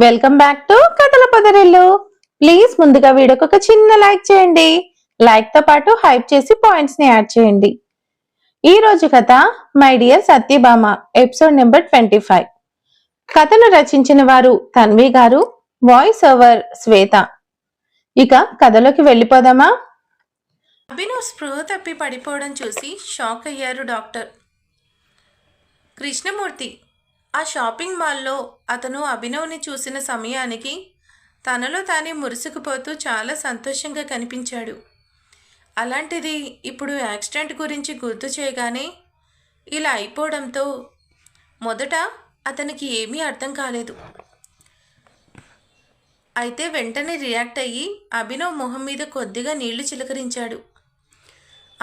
Welcome back to కథల పొదరిల్లు. Please ముందుగా వీడియోకి ఒక చిన్న లైక్ చేయండి. లైక్ తో పాటు హైప్ చేసి పాయింట్స్ ని యాడ్ చేయండి. ఈ రోజు కథ my dear Satyabhama, episode number 25. కథను రచించిన వారు తన్వి గారు, వాయిస్ ఓవర్ శ్వేత. ఇక కథలోకి వెళ్ళిపోదామా? అభినవ్ స్పృహ తప్పి పడిపోవడం చూసి షాక్ అయ్యారు డాక్టర్. కృష్ణమూర్తి ఆ షాపింగ్ మాల్లో అతను అభినవ్ని చూసిన సమయానికి తనలో తానే మురుసుకుపోతూ చాలా సంతోషంగా కనిపించాడు. అలాంటిది ఇప్పుడు యాక్సిడెంట్ గురించి గుర్తు చేయగానే ఇలా అయిపోవడంతో మొదట అతనికి ఏమీ అర్థం కాలేదు. అయితే వెంటనే రియాక్ట్ అయ్యి అభినవ్ మొహం మీద కొద్దిగా నీళ్లు చిలకరించాడు.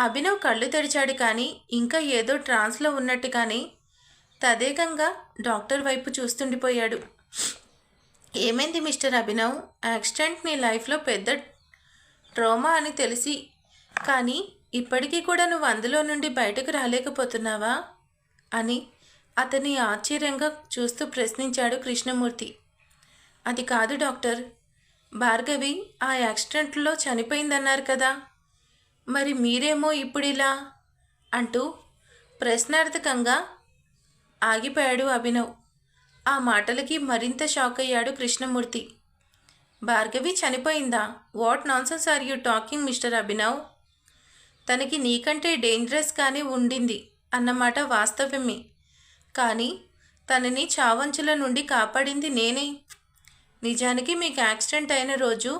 అభినవ్ కళ్ళు తెరిచాడు, కానీ ఇంకా ఏదో ట్రాన్స్లో ఉన్నట్టుగానే తదేకంగా డాక్టర్ వైపు చూస్తుండిపోయాడు. ఏమైంది మిస్టర్ అభినవ్? యాక్సిడెంట్ నీ లైఫ్లో పెద్ద ట్రామా అని తెలిసి కానీ ఇప్పటికీ కూడా నువ్వు అందులో నుండి బయటకు రాలేకపోతున్నావా అని అతన్ని ఆశ్చర్యంగా చూస్తూ ప్రశ్నించాడు కృష్ణమూర్తి. అది కాదు డాక్టర్, భార్గవి ఆ యాక్సిడెంట్లో చనిపోయిందన్నారు కదా, మరి మీరేమో ఇప్పుడిలా అంటూ ప్రశ్నార్థకంగా ఆగిపోయాడు అభినవ్. ఆ మాటలకి మరింత షాక్ అయ్యాడు కృష్ణమూర్తి. భార్గవి చనిపోయిందా? What nonsense are you talking mister Abhinav? తనకి నీకంటే డేంజరస్గానే ఉండింది అన్నమాట వాస్తవమే, కానీ తనని చావంచుల నుండి కాపాడింది నేనే. నిజానికి మీకు యాక్సిడెంట్ అయిన రోజు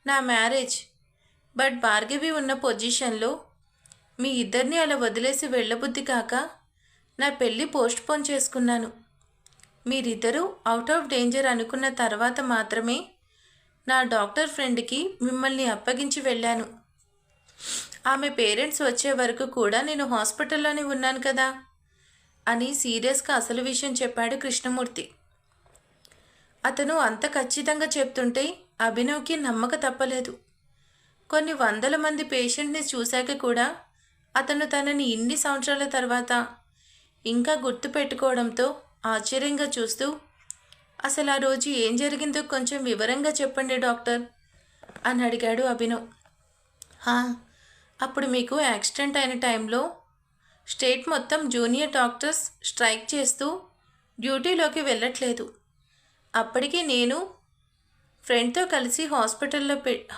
నా మ్యారేజ్, బట్ భార్గవి ఉన్న పొజిషన్లో మీ ఇద్దరిని అలా వదిలేసి వెళ్ళబుద్ధి కాక నా పెళ్ళి పోస్ట్పోన్ చేసుకున్నాను. మీరిద్దరూ అవుట్ ఆఫ్ డేంజర్ అనుకున్న తర్వాత మాత్రమే నా డాక్టర్ ఫ్రెండ్కి మిమ్మల్ని అప్పగించి వెళ్ళాను. ఆమె పేరెంట్స్ వచ్చే వరకు కూడా నేను హాస్పిటల్లోనే ఉన్నాను కదా అని సీరియస్గా అసలు విషయం చెప్పాడు కృష్ణమూర్తి. అతను అంత ఖచ్చితంగా చెప్తుంటే అభినవ్కి నమ్మక తప్పలేదు. కొన్ని వందల మంది పేషెంట్ని చూశాక కూడా అతను తనని ఇన్ని సంవత్సరాల తర్వాత ఇంకా గుర్తు పెట్టుకోవడంతో ఆశ్చర్యంగా చూస్తూ, అసలు ఆ రోజు ఏం జరిగిందో కొంచెం వివరంగా చెప్పండి డాక్టర్ అని అడిగాడు అభినవ్. అప్పుడు మీకు యాక్సిడెంట్ అయిన టైంలో స్టేట్ మొత్తం జూనియర్ డాక్టర్స్ స్ట్రైక్ చేస్తూ డ్యూటీలోకి వెళ్ళట్లేదు. అప్పటికి నేను ఫ్రెండ్తో కలిసి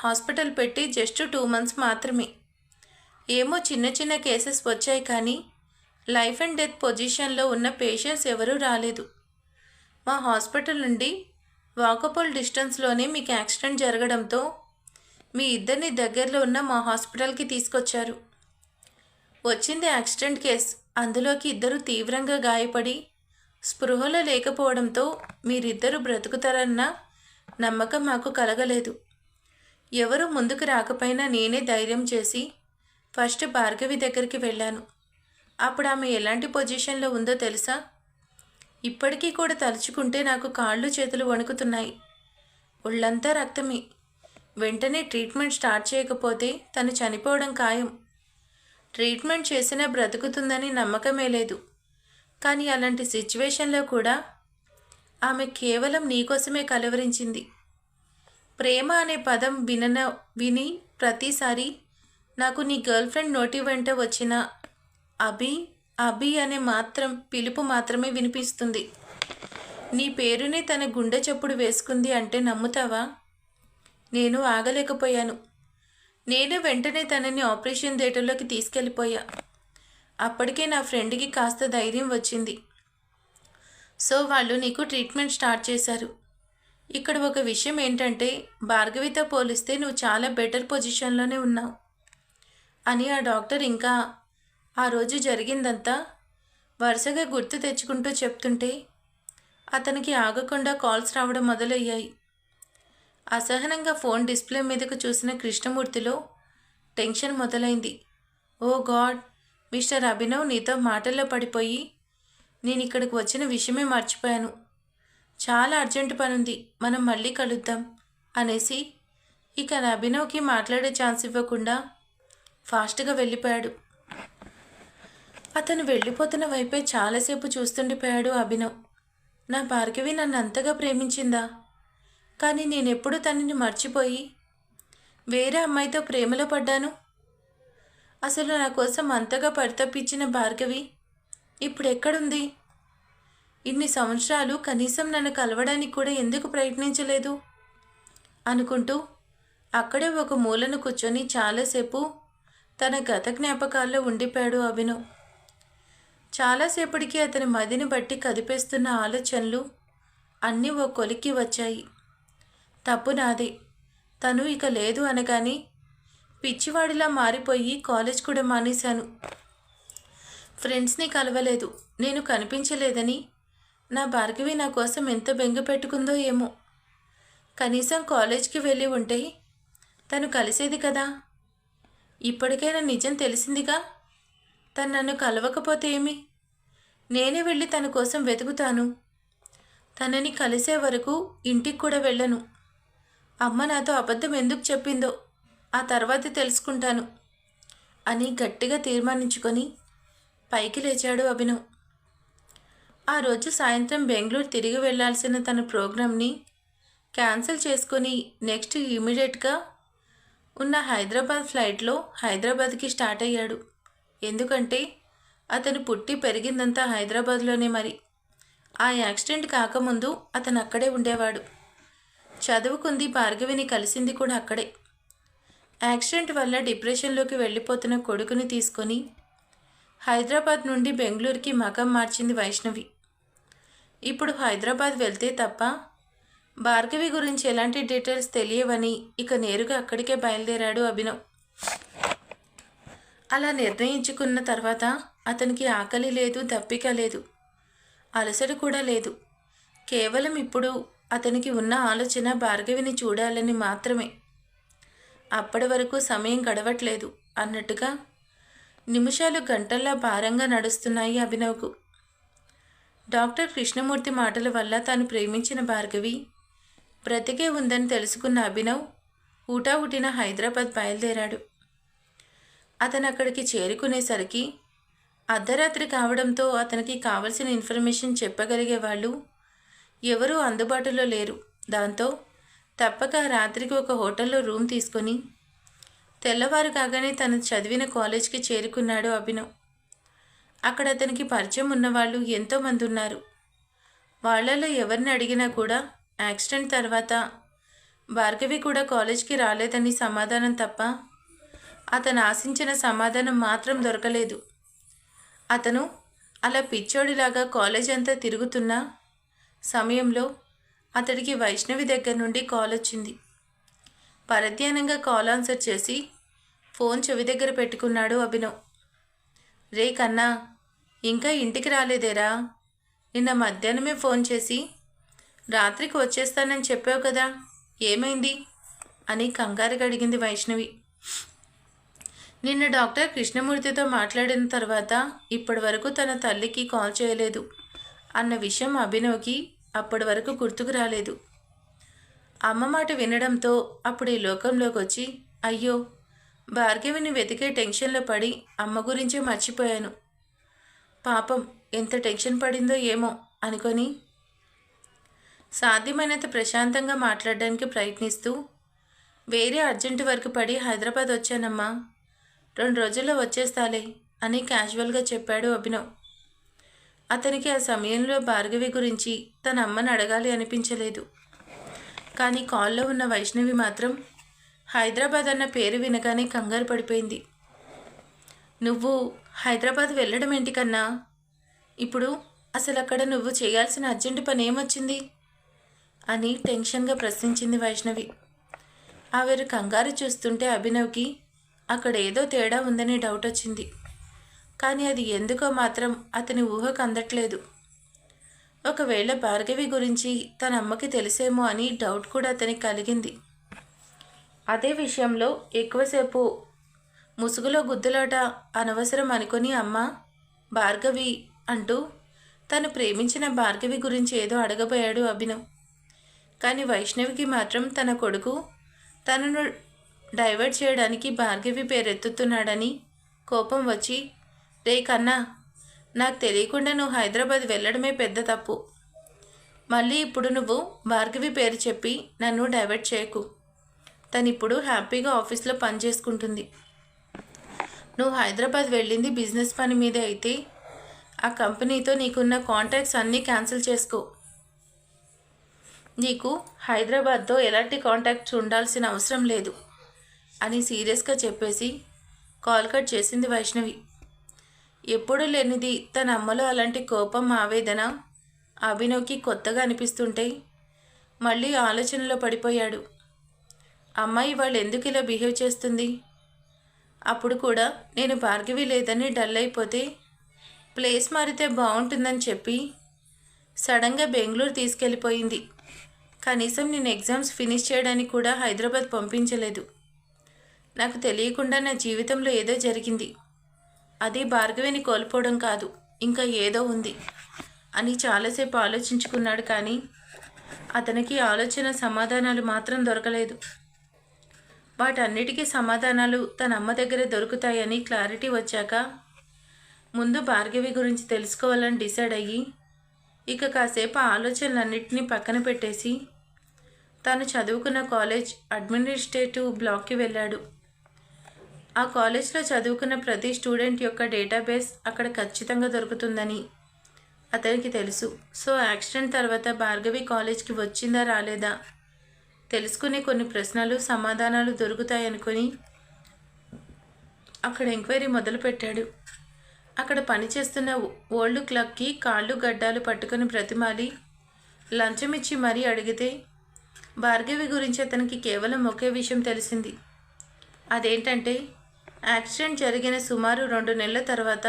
హాస్పిటల్ పెట్టి జస్ట్ 2 months మాత్రమే. ఏమో చిన్న చిన్న కేసెస్ వచ్చాయి, కానీ లైఫ్ అండ్ డెత్ పొజిషన్లో ఉన్న పేషెంట్స్ ఎవరూ రాలేదు. మా హాస్పిటల్ నుండి వాకబుల్ డిస్టెన్స్లోనే మీకు యాక్సిడెంట్ జరగడంతో మీ ఇద్దరిని దగ్గరలో ఉన్న మా హాస్పిటల్కి తీసుకొచ్చారు. వచ్చింది యాక్సిడెంట్ కేస్, అందులోకి ఇద్దరు తీవ్రంగా గాయపడి స్పృహలో లేకపోవడంతో మీరిద్దరూ బ్రతుకుతారన్న నమ్మకం మాకు కలగలేదు. ఎవరు ముందుకు రాకపోయినా నేనే ధైర్యం చేసి ఫస్ట్ భార్గవి దగ్గరికి వెళ్ళాను. అప్పుడు ఆమె ఎలాంటి పొజిషన్లో ఉందో తెలుసా? ఇప్పటికీ కూడా తలుచుకుంటే నాకు కాళ్ళు చేతులు వణుకుతున్నాయి. ఒళ్ళంతా రక్తమే. వెంటనే ట్రీట్మెంట్ స్టార్ట్ చేయకపోతే తను చనిపోవడం ఖాయం. ట్రీట్మెంట్ చేసినా బ్రతుకుతుందని నమ్మకమే లేదు. కానీ అలాంటి సిచ్యువేషన్లో కూడా ఆమె కేవలం నీకోసమే కలవరించింది. ప్రేమ అనే పదం విని ప్రతిసారి నాకు నీ గర్ల్ ఫ్రెండ్ నోటి వెంట వచ్చిన అభి అభి అనే పిలుపు మాత్రమే వినిపిస్తుంది. నీ పేరుని తన గుండె చప్పుడు వేసుకుంది అంటే నమ్ముతావా? నేను ఆగలేకపోయాను. నేను వెంటనే తనని ఆపరేషన్ థియేటర్లోకి తీసుకెళ్ళిపోయా. అప్పటికే నా ఫ్రెండ్కి కాస్త ధైర్యం వచ్చింది. సో వాళ్ళు నీకు ట్రీట్మెంట్ స్టార్ట్ చేశారు. ఇక్కడ ఒక విషయం ఏంటంటే, భార్గవితో పోలిస్తే నువ్వు చాలా బెటర్ పొజిషన్లోనే ఉన్నావు అని ఆ డాక్టర్ ఇంకా ఆ రోజు జరిగిందంతా వరుసగా గుర్తు తెచ్చుకుంటూ చెప్తుంటే అతనికి ఆగకుండా కాల్స్ రావడం మొదలయ్యాయి. అసహనంగా ఫోన్ డిస్ప్లే మీదకు చూసిన కృష్ణమూర్తిలో టెన్షన్ మొదలైంది. ఓ గాడ్, మిస్టర్ అభినవ్ నీతో మాటల్లో పడిపోయి నేను ఇక్కడికి వచ్చిన విషయమే మర్చిపోయాను. చాలా అర్జెంటు పనుంది, మనం మళ్ళీ కలుద్దాం అనేసి ఇక అభినవ్కి మాట్లాడే ఛాన్స్ ఇవ్వకుండా ఫాస్ట్గా వెళ్ళిపోయాడు. అతను వెళ్ళిపోతున్న వైపే చాలాసేపు చూస్తుండిపోయాడు అభినవ్. నా భార్గవి నన్ను అంతగా ప్రేమించిందా? కానీ నేనెప్పుడు తనని మర్చిపోయి వేరే అమ్మాయితో ప్రేమలో పడ్డాను. అసలు నా కోసం అంతగా పరితపించిన భార్గవి ఇప్పుడు ఎక్కడుంది? ఇన్ని సంవత్సరాలు కనీసం నన్ను కలవడానికి కూడా ఎందుకు ప్రయత్నించలేదు అనుకుంటూ అక్కడే ఒక మూలను కూర్చొని చాలాసేపు తన గత జ్ఞాపకాల్లో ఉండిపోయాడు అభినవ్. చాలాసేపటికి అతని మదిని బట్టి కదిపేస్తున్న ఆలోచనలు అన్నీ ఓ కొలిక్కి వచ్చాయి. తప్పు నాదే. తను ఇక లేదు అనగానే పిచ్చివాడిలా మారిపోయి కాలేజ్ కూడా మానేశాను. ఫ్రెండ్స్ని కలవలేదు, నేను కనిపించలేదని నా భార్గవి నా కోసం ఎంత బెంగ పెట్టుకుందో ఏమో. కనీసం కాలేజ్కి వెళ్ళి ఉంటే తను కలిసేది కదా. ఇప్పటికైనా నిజం తెలిసిందిగా. తను నన్ను కలవకపోతే ఏమి? నేనే వెళ్ళి తన కోసం వెతుకుతాను. తనని కలిసే వరకు ఇంటికి కూడా వెళ్ళను. అమ్మ నాతో అబద్ధం ఎందుకు చెప్పిందో ఆ తర్వాత తెలుసుకుంటాను అని గట్టిగా తీర్మానించుకొని పైకి లేచాడు అభినవ్. ఆ రోజు సాయంత్రం బెంగళూరు తిరిగి వెళ్లాల్సిన తన ప్రోగ్రామ్ని క్యాన్సిల్ చేసుకొని నెక్స్ట్ ఇమీడియట్గా ఉన్న హైదరాబాద్ ఫ్లైట్లో హైదరాబాద్కి స్టార్ట్ అయ్యాడు. ఎందుకంటే అతను పుట్టి పెరిగిందంతా హైదరాబాద్లోనే. మరి ఆ యాక్సిడెంట్ కాకముందు అతను అక్కడే ఉండేవాడు. చదువుకుంది, భార్గవిని కలిసింది కూడా అక్కడే. యాక్సిడెంట్ వల్ల డిప్రెషన్లోకి వెళ్ళిపోతున్న కొడుకుని తీసుకొని హైదరాబాద్ నుండి బెంగళూరుకి మకం మార్చింది వైష్ణవి. ఇప్పుడు హైదరాబాద్ వెళ్తే తప్ప భార్గవి గురించి ఎలాంటి డీటెయిల్స్ తెలియవని ఇక నేరుగా అక్కడికే బయలుదేరాడు అభినవ్. అలా నిర్ణయించుకున్న తర్వాత అతనికి ఆకలి లేదు, దప్పిక లేదు, అలసట కూడా లేదు. కేవలం ఇప్పుడు అతనికి ఉన్న ఆలోచన భార్గవిని చూడాలని మాత్రమే. అప్పటి వరకు సమయం గడవట్లేదు అన్నట్టుగా నిమిషాలు గంటల్లా భారంగా నడుస్తున్నాయి అభినవ్కు. డాక్టర్ కృష్ణమూర్తి మాటల వల్ల తాను ప్రేమించిన భార్గవి బ్రతికే ఉందని తెలుసుకున్న అభినవ్ హుటాహుటిన హైదరాబాద్ బయలుదేరాడు. అతను అక్కడికి చేరుకునేసరికి అర్ధరాత్రి కావడంతో అతనికి కావలసిన ఇన్ఫర్మేషన్ చెప్పగలిగే వాళ్ళు ఎవరూ అందుబాటులో లేరు. దాంతో తప్పక రాత్రికి ఒక హోటల్లో రూమ్ తీసుకొని తెల్లవారు కాగానే తను చదివిన కాలేజ్కి చేరుకున్నాడు అభినవ్. అక్కడ అతనికి పరిచయం ఉన్నవాళ్ళు ఎంతోమంది ఉన్నారు. వాళ్ళలో ఎవరిని అడిగినా కూడా యాక్సిడెంట్ తర్వాత భార్గవి కూడా కాలేజ్కి రాలేదని సమాధానం తప్ప అతను ఆశించిన సమాధానం మాత్రం దొరకలేదు. అతను అలా పిచ్చోడిలాగా కాలేజ్ అంతా తిరుగుతున్న సమయంలో అతడికి వైష్ణవి దగ్గర నుండి కాల్ వచ్చింది. పరధ్యానంగా కాల్ ఆన్సర్ చేసి ఫోన్ చెవి దగ్గర పెట్టుకున్నాడు అభినవ్. రే కన్నా, ఇంకా ఇంటికి రాలేదేరా? నిన్న మధ్యాహ్నమే ఫోన్ చేసి రాత్రికి వచ్చేస్తానని చెప్పావు కదా, ఏమైంది అని కంగారుగా అడిగింది వైష్ణవి. నిన్న డాక్టర్ కృష్ణమూర్తితో మాట్లాడిన తర్వాత ఇప్పటి వరకు తన తల్లికి కాల్ చేయలేదు అన్న విషయం అభినవ్కి అప్పటి వరకు గుర్తుకు రాలేదు. అమ్మ మాట వినడంతో అప్పుడు ఈ లోకంలోకి వచ్చి అయ్యో భార్గవిని వెతికే టెన్షన్లో పడి అమ్మ గురించే మర్చిపోయాను. పాపం ఎంత టెన్షన్ పడిందో ఏమో అనుకొని సాధ్యమైనంత ప్రశాంతంగా మాట్లాడడానికి ప్రయత్నిస్తూ వేరే అర్జెంటు వర్క్ పడి హైదరాబాద్ వచ్చానమ్మా, 2 రోజుల్లో వచ్చేస్తాలే అని క్యాజువల్గా చెప్పాడు అభినవ్. అతనికి ఆ సమయంలో భార్గవి గురించి తన అమ్మని అడగాలి అనిపించలేదు. కానీ కాల్లో ఉన్న వైష్ణవి మాత్రం హైదరాబాద్ అన్న పేరు వినగానే కంగారు పడిపోయింది. నువ్వు హైదరాబాద్ వెళ్ళడం ఏంటి కన్నా? ఇప్పుడు అసలు అక్కడ నువ్వు చేయాల్సిన అర్జెంటు పని ఏమొచ్చింది అని టెన్షన్గా ప్రశ్నించింది వైష్ణవి. ఆవిడ కంగారు చూస్తుంటే అభినవ్కి అక్కడ ఏదో తేడా ఉందని డౌట్ వచ్చింది. కానీ అది ఎందుకో మాత్రం అతని ఊహకు అందట్లేదు. ఒకవేళ భార్గవి గురించి తన అమ్మకి తెలిసేమో అని డౌట్ కూడా అతనికి కలిగింది. అదే విషయంలో ఎక్కువసేపు ముసుగులో గుద్దులాట అనవసరం అనుకుని అమ్మ భార్గవి అంటూ తను ప్రేమించిన భార్గవి గురించి ఏదో అడగబోయాడు అభినవ్. కానీ వైష్ణవికి మాత్రం తన కొడుకు తనను డైవర్ట్ చేయడానికి భార్గవి పేరెత్తుతున్నాడని కోపం వచ్చి, రే కన్నా, నాకు తెలియకుండా నువ్వు హైదరాబాద్ వెళ్ళడమే పెద్ద తప్పు. మళ్ళీ ఇప్పుడు నువ్వు భార్గవి పేరు చెప్పి నన్ను డైవర్ట్ చేయకు. తను ఇప్పుడు హ్యాపీగా ఆఫీస్లో పని చేసుకుంటుంది. నువ్వు హైదరాబాద్ వెళ్ళింది బిజినెస్ పని మీదే అయితే ఆ కంపెనీతో నీకున్న కాంటాక్ట్స్ అన్నీ క్యాన్సిల్ చేసుకో. నీకు హైదరాబాద్తో ఎలాంటి కాంటాక్ట్స్ ఉండాల్సిన అవసరం లేదు అని సీరియస్గా చెప్పేసి కాల్ కట్ చేసింది వైష్ణవి. ఎప్పుడూ లేనిది తన అమ్మలో అలాంటి కోపం, ఆవేదన అభినవ్కి కొత్తగా అనిపిస్తుంటే మళ్ళీ ఆలోచనలో పడిపోయాడు. అమ్మాయి వాళ్ళు ఎందుకు ఇలా బిహేవ్ చేస్తుంది? అప్పుడు కూడా నేను భార్గవి లేదని డల్ అయిపోతే ప్లేస్ మారితే బాగుంటుందని చెప్పి సడన్గా బెంగళూరు తీసుకెళ్ళిపోయింది. కనీసం నేను ఎగ్జామ్స్ ఫినిష్ చేయడానికి కూడా హైదరాబాద్ పంపించలేదు. నాకు తెలియకుండా నా జీవితంలో ఏదో జరిగింది. అది భార్గవిని కోల్పోవడం కాదు, ఇంకా ఏదో ఉంది అని చాలాసేపు ఆలోచించుకున్నాడు. కానీ అతనికి ఆలోచన సమాధానాలు మాత్రం దొరకలేదు. వాటన్నిటికీ సమాధానాలు తన అమ్మ దగ్గర దొరుకుతాయని క్లారిటీ వచ్చాక ముందు భార్గవి గురించి తెలుసుకోవాలని డిసైడ్ అయ్యి ఇక కాసేపు ఆలోచనలన్నింటినీ పక్కన పెట్టేసి తాను చదువుకున్న కాలేజ్ అడ్మినిస్ట్రేటివ్ బ్లాక్కి వెళ్ళాడు. ఆ కాలేజ్లో చదువుకున్న ప్రతి స్టూడెంట్ యొక్క డేటాబేస్ అక్కడ ఖచ్చితంగా దొరుకుతుందని అతనికి తెలుసు. సో యాక్సిడెంట్ తర్వాత భార్గవి కాలేజ్కి వచ్చిందా రాలేదా తెలుసుకునే కొన్ని ప్రశ్నలు, సమాధానాలు దొరుకుతాయనుకొని అక్కడ ఎంక్వైరీ మొదలుపెట్టాడు. అక్కడ పనిచేస్తున్న ఓల్డ్ క్లర్క్కి కాళ్ళు గడ్డాలు పట్టుకొని బ్రతిమాలి లంచం ఇచ్చి మరీ అడిగితే భార్గవి గురించి అతనికి కేవలం ఒకే విషయం తెలిసింది. అదేంటంటే యాక్సిడెంట్ జరిగిన సుమారు 2 నెలల తర్వాత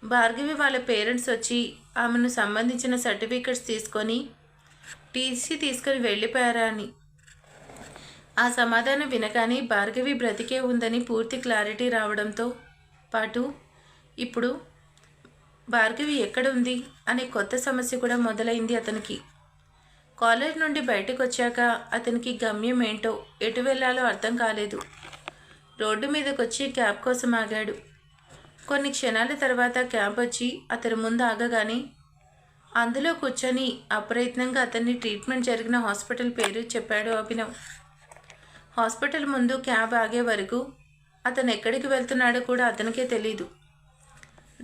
భార్గవి వాళ్ళ పేరెంట్స్ వచ్చి ఆమెను సంబంధించిన సర్టిఫికెట్స్ తీసుకొని టీసీ తీసుకొని వెళ్ళిపోయారా అని. ఆ సమాధానం వినగానే భార్గవి బ్రతికే ఉందని పూర్తి క్లారిటీ రావడంతో పాటు ఇప్పుడు భార్గవి ఎక్కడ ఉంది అనే కొత్త సమస్య కూడా మొదలైంది అతనికి. కాలేజ్ నుండి బయటకు వచ్చాక అతనికి గమ్యం ఏంటో, ఎటు వెళ్ళాలో అర్థం కాలేదు. రోడ్డు మీదకి వచ్చి క్యాబ్ కోసం ఆగాడు. కొన్ని క్షణాల తర్వాత క్యాబ్ వచ్చి అతని ముందు ఆగగానే అందులో కూర్చొని అప్రయత్నంగా అతన్ని ట్రీట్మెంట్ జరిగిన హాస్పిటల్ పేరు చెప్పాడు అభినవ్. హాస్పిటల్ ముందు క్యాబ్ ఆగే వరకు అతను ఎక్కడికి వెళ్తున్నాడో కూడా అతనికే తెలీదు.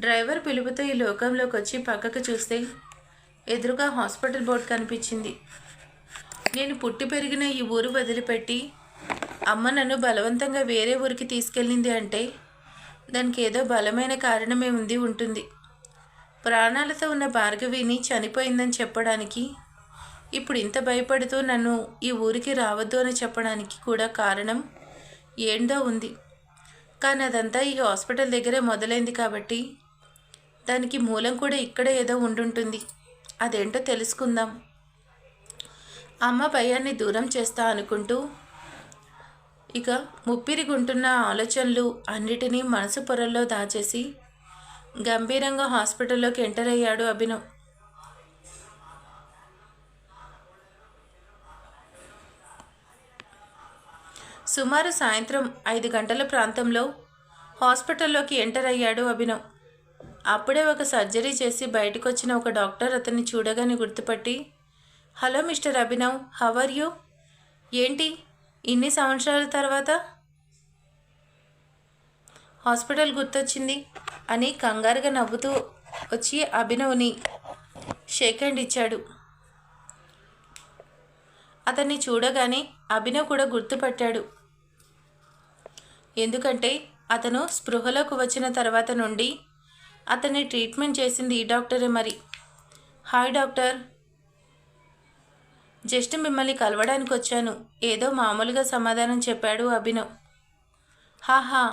డ్రైవర్ పిలుపుతో ఈ లోకంలోకి వచ్చి పక్కకు చూస్తే ఎదురుగా హాస్పిటల్ బోర్డు కనిపించింది. నేను పుట్టి పెరిగిన ఈ ఊరు వదిలిపెట్టి అమ్మ నన్ను బలవంతంగా వేరే ఊరికి తీసుకెళ్ళింది అంటే దానికి ఏదో బలమైన కారణమే ఉంటుంది. ప్రాణాలతో ఉన్న భార్గవిని చనిపోయిందని చెప్పడానికి, ఇప్పుడు ఇంత భయపడుతూ నన్ను ఈ ఊరికి రావద్దు అని చెప్పడానికి కూడా కారణం ఏందో ఉంది. కానీ అదంతా ఈ హాస్పిటల్ దగ్గరే మొదలైంది కాబట్టి దానికి మూలం కూడా ఇక్కడే ఏదో ఉండుంటుంది. అదేంటో తెలుసుకుందాం. అమ్మ భయాన్ని దూరం చేస్తా అనుకుంటూ ఇక ముప్పిరిగుంటున్న ఆలోచనలు అన్నిటినీ మనసు పొరల్లో దాచేసి గంభీరంగా హాస్పిటల్లోకి ఎంటర్ అయ్యాడు అభినవ్. సుమారు సాయంత్రం 5 గంటల ప్రాంతంలో హాస్పిటల్లోకి ఎంటర్ అయ్యాడు అభినవ్. అప్పుడే ఒక సర్జరీ చేసి బయటకు వచ్చిన ఒక డాక్టర్ అతన్ని చూడగానే గుర్తుపట్టి, hello mister Abhinav, how are you? ఏంటి ఇన్ని సంవత్సరాల తర్వాత హాస్పిటల్ గుర్తొచ్చింది అని కంగారుగా నవ్వుతూ వచ్చి అభినవ్ని షేక్ హ్యాండ్ ఇచ్చాడు. అతన్ని చూడగానే అభినవ్ కూడా గుర్తుపట్టాడు. ఎందుకంటే అతను స్పృహలోకి వచ్చిన తర్వాత నుండి అతన్ని ట్రీట్మెంట్ చేసింది ఈ డాక్టరే మరి. హాయ్ డాక్టర్, జస్ట్ మిమ్మల్ని కలవడానికి వచ్చాను, ఏదో మామూలుగా సమాధానం చెప్పాడు అభినవ్. హాహా,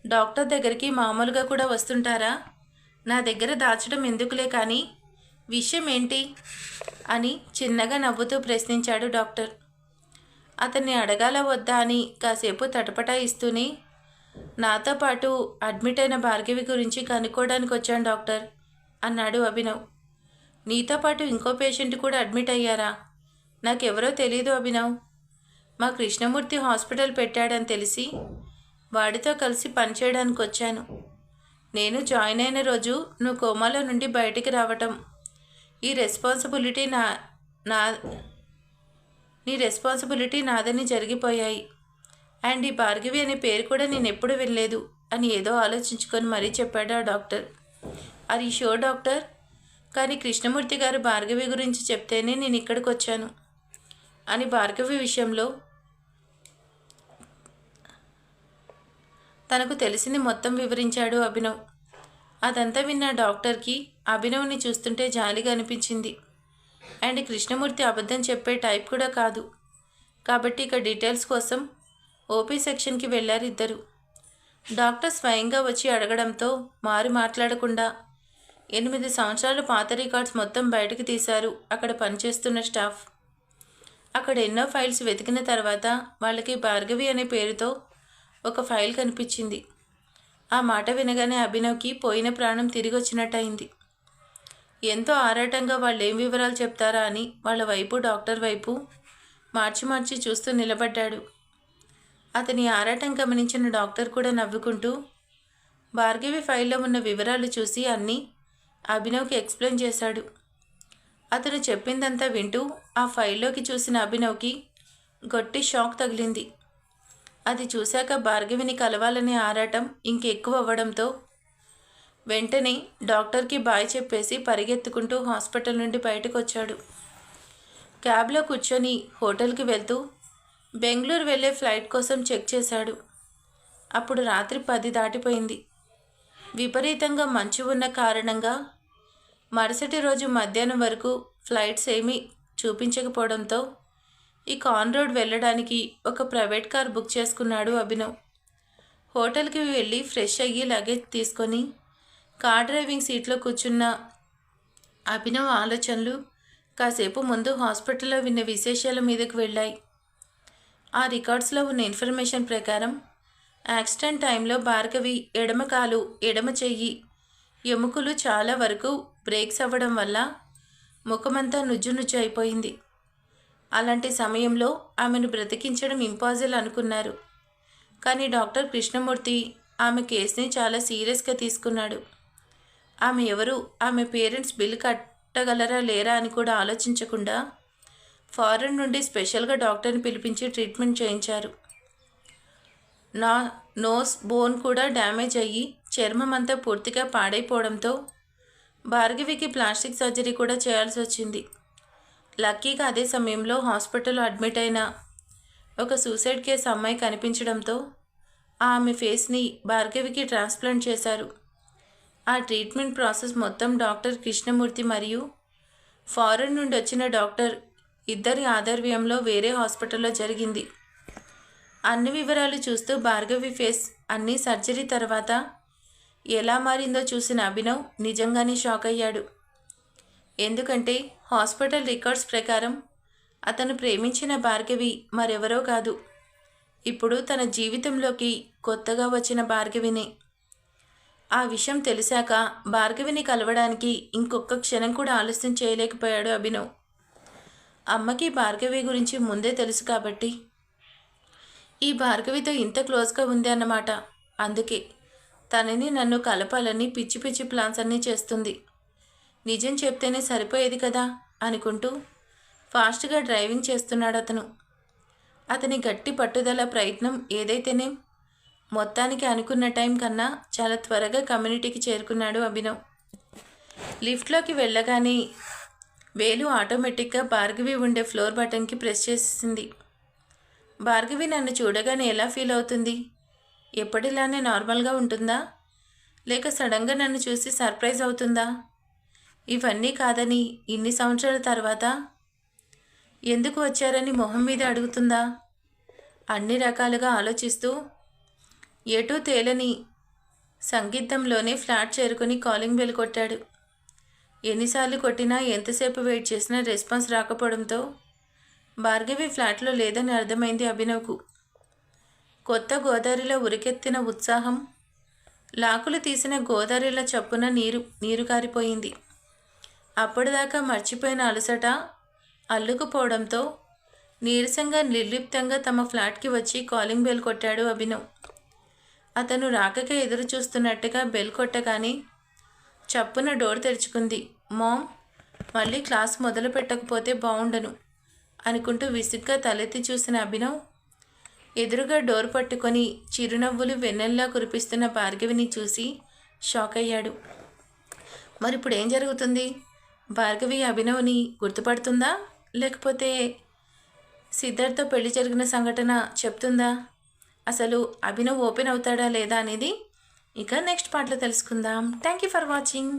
డాక్టర్ దగ్గరికి మామూలుగా కూడా వస్తుంటారా? నా దగ్గర దాచడం ఎందుకులే, కానీ విషయం ఏంటి అని చిన్నగా నవ్వుతూ ప్రశ్నించాడు డాక్టర్. అతన్ని అడగాల వద్దా అని కాసేపు తటపటాయిస్తూనే, నాతో పాటు అడ్మిట్ అయిన భార్గవి గురించి కనుక్కోవడానికి వచ్చాను డాక్టర్ అన్నాడు అభినవ్. నీతో పాటు ఇంకో పేషెంట్ కూడా అడ్మిట్ అయ్యారా? నాకెవరో తెలీదు అభినవ్. మా కృష్ణమూర్తి హాస్పిటల్ పెట్టాడని తెలిసి వాడితో కలిసి పనిచేయడానికి వచ్చాను. నేను జాయిన్ అయిన రోజు నువ్వు కోమాలో నుండి బయటికి రావటం, ఈ రెస్పాన్సిబిలిటీ నా నీ రెస్పాన్సిబిలిటీ నాదని జరిగిపోయాయి. అండ్ ఈ భార్గవి అనే పేరు కూడా నేను ఎప్పుడు వినలేదు అని ఏదో ఆలోచించుకొని మరీ చెప్పాడు ఆ doctor. Are you sure doctor? కానీ కృష్ణమూర్తి గారు భార్గవి గురించి చెప్తేనే నేను ఇక్కడికి వచ్చాను అని భార్గవి విషయంలో తనకు తెలిసింది మొత్తం వివరించాడు అభినవ్. అదంతా విన్న డాక్టర్కి అభినవ్ని చూస్తుంటే జాలిగా అనిపించింది. అండ్ కృష్ణమూర్తి అబద్ధం చెప్పే టైప్ కూడా కాదు కాబట్టి ఇక డీటెయిల్స్ కోసం ఓపీ సెక్షన్కి వెళ్ళారు ఇద్దరు. డాక్టర్ స్వయంగా వచ్చి అడగడంతో మాట్లాడకుండా 8 సంవత్సరాల పాత రికార్డ్స్ మొత్తం బయటకు తీశారు అక్కడ పనిచేస్తున్న స్టాఫ్. అక్కడ ఎన్నో ఫైల్స్ వెతికిన తర్వాత వాళ్ళకి భార్గవి అనే పేరుతో ఒక ఫైల్ కనిపించింది. ఆ మాట వినగానే అభినవ్కి పోయిన ప్రాణం తిరిగి వచ్చినట్టయింది. ఎంతో ఆరాటంగా వాళ్ళు ఏం వివరాలు చెప్తారా అని వాళ్ళ వైపు డాక్టర్ వైపు మార్చి చూస్తూ నిలబడ్డాడు. అతని ఆరాటం గమనించిన డాక్టర్ కూడా నవ్వుకుంటూ భార్గవి ఫైల్లో ఉన్న వివరాలు చూసి అన్నీ అభినవ్కి ఎక్స్ప్లెయిన్ చేశాడు. అతను చెప్పిందంతా వింటూ ఆ ఫైల్లోకి చూసిన అభినవ్కి గట్టి షాక్ తగిలింది. అది చూశాక భార్గవిని కలవాలనే ఆరాటం ఇంకెక్కువ అవ్వడంతో వెంటనే డాక్టర్కి బాయ్ చెప్పేసి పరిగెత్తుకుంటూ హాస్పిటల్ నుండి బయటకు వచ్చాడు. క్యాబ్లో కూర్చొని హోటల్కి వెళ్తూ బెంగళూరు వెళ్ళే ఫ్లైట్ కోసం చెక్ చేశాడు. అప్పుడు రాత్రి 10 దాటిపోయింది. విపరీతంగా మంచు ఉన్న కారణంగా మరుసటి రోజు మధ్యాహ్నం వరకు ఫ్లైట్స్ ఏమీ చూపించకపోవడంతో ఇక ఆన్ రోడ్ వెళ్ళడానికి ఒక ప్రైవేట్ కార్ బుక్ చేసుకున్నాడు అభినవ్. హోటల్కి వెళ్ళి ఫ్రెష్ అయ్యి లగేజ్ తీసుకొని కార్ డ్రైవింగ్ సీట్లో కూర్చున్న అభినవ్ ఆలోచనలు కాసేపు ముందు హాస్పిటల్లో విన్న విశేషాల మీదకు వెళ్ళాయి. ఆ రికార్డ్స్లో ఉన్న ఇన్ఫర్మేషన్ ప్రకారం యాక్సిడెంట్ టైంలో భార్గవి ఎడమ కాలు, ఎడమ చెయ్యి ఎముకలు చాలా వరకు బ్రేక్స్ అవ్వడం వల్ల ముఖమంతా నుజ్జు అయిపోయింది. అలాంటి సమయంలో ఆమెను బ్రతికించడం ఇంపాసిబుల్ అనుకున్నారు. కానీ డాక్టర్ కృష్ణమూర్తి ఆమె కేసుని చాలా సీరియస్గా తీసుకున్నాడు. ఆమె ఎవరు, ఆమె పేరెంట్స్ బిల్ కట్టగలరా లేరా అని కూడా ఆలోచించకుండా ఫారెన్ నుండి స్పెషల్గా డాక్టర్ని పిలిపించి ట్రీట్మెంట్ చేయించారు. నోస్ బోన్ కూడా డ్యామేజ్ అయ్యి చర్మం అంతా పూర్తిగా పాడైపోవడంతో భార్గవికి ప్లాస్టిక్ సర్జరీ కూడా చేయాల్సి వచ్చింది. లక్కీగా అదే సమయంలో హాస్పిటల్లో అడ్మిట్ అయిన ఒక సూసైడ్ కేసు అమ్మాయి కనిపించడంతో ఆమె ఫేస్ని భార్గవికి ట్రాన్స్ప్లాంట్ చేశారు. ఆ ట్రీట్మెంట్ ప్రాసెస్ మొత్తం డాక్టర్ కృష్ణమూర్తి మరియు ఫారెన్ నుండి వచ్చిన డాక్టర్ ఇద్దరి ఆధ్వర్యంలో వేరే హాస్పిటల్లో జరిగింది. అన్ని వివరాలు చూస్తూ భార్గవి ఫేస్ అన్ని సర్జరీ తర్వాత ఎలా మారిందో చూసిన అభినవ్ నిజంగానే షాక్ అయ్యాడు. ఎందుకంటే హాస్పిటల్ రికార్డ్స్ ప్రకారం అతను ప్రేమించిన భార్గవి మరెవరో కాదు, ఇప్పుడు తన జీవితంలోకి కొత్తగా వచ్చిన భార్గవినే. ఆ విషయం తెలిసాక భార్గవిని కలవడానికి ఇంకొక క్షణం కూడా ఆలస్యం చేయలేకపోయాడు అభినవ్. అమ్మకి భార్గవి గురించి ముందే తెలుసు కాబట్టి ఈ భార్గవితో ఇంత క్లోజ్గా ఉంది అన్నమాట. అందుకే తనని నన్ను కలపాలని పిచ్చి పిచ్చి ప్లాన్స్ అన్నీ చేస్తుంది. నిజం చెప్తేనే సరిపోయేది కదా అనుకుంటూ ఫాస్ట్గా డ్రైవింగ్ చేస్తున్నాడు అతను. అతని గట్టి పట్టుదల ప్రయత్నం ఏదైతేనే మొత్తానికి అనుకున్న టైం కన్నా చాలా త్వరగా కమ్యూనిటీకి చేరుకున్నాడు అభినవ్. లిఫ్ట్లోకి వెళ్ళగానే వేలు ఆటోమేటిక్గా భార్గవి ఉండే ఫ్లోర్ బటన్కి ప్రెస్ చేసింది. భార్గవి నన్ను చూడగానే ఎలా ఫీల్ అవుతుంది? ఎప్పటిలానే నార్మల్గా ఉంటుందా, లేక సడన్గా నన్ను చూసి సర్ప్రైజ్ అవుతుందా? ఇవన్నీ కాదని ఇన్ని సంవత్సరాల తర్వాత ఎందుకు వచ్చారని మొహం మీద అడుగుతుందా? అన్ని రకాలుగా ఆలోచిస్తూ ఎటూ తేలని సంగీతంలోనే ఫ్లాట్ చేరుకుని కాలింగ్ బెల్ కొట్టాడు. ఎన్నిసార్లు కొట్టినా ఎంతసేపు వెయిట్ చేసినా రెస్పాన్స్ రాకపోవడంతో భార్గవి ఫ్లాట్లో లేదని అర్థమైంది అభినవ్కు. కొత్త గోదావరిలో ఉరికెత్తిన ఉత్సాహం లాకులు తీసిన గోదావరిలో చప్పున నీరు కారిపోయింది. అప్పటిదాకా మర్చిపోయిన అలసట అల్లుకుపోవడంతో నీరసంగా నిర్లిప్తంగా తమ ఫ్లాట్కి వచ్చి కాలింగ్ బెల్ కొట్టాడు అభినవ్. అతను రాకకే ఎదురు చూస్తున్నట్టుగా బెల్ కొట్టగానే చప్పున డోర్ తెరుచుకుంది. మామ్ మళ్ళీ క్లాస్ మొదలు పెట్టకపోతే బాగుండను అనుకుంటూ విసుగ్గా తలెత్తి చూసిన అభినవ్ ఎదురుగా డోర్ పట్టుకొని చిరునవ్వులు వెన్నెల్లా కురిపిస్తున్న భార్గవిని చూసి షాక్ అయ్యాడు. మరి ఇప్పుడు ఏం జరుగుతుంది? భార్గవి అభినవ్ని గుర్తుపడుతుందా, లేకపోతే సిద్ధార్థ్తో పెళ్లి జరిగిన సంఘటన చెప్తుందా? అసలు అభినవ్ ఓపెన్ అవుతాడా లేదా అనేది ఇక నెక్స్ట్ పార్ట్లో తెలుసుకుందాం. Thank you for watching.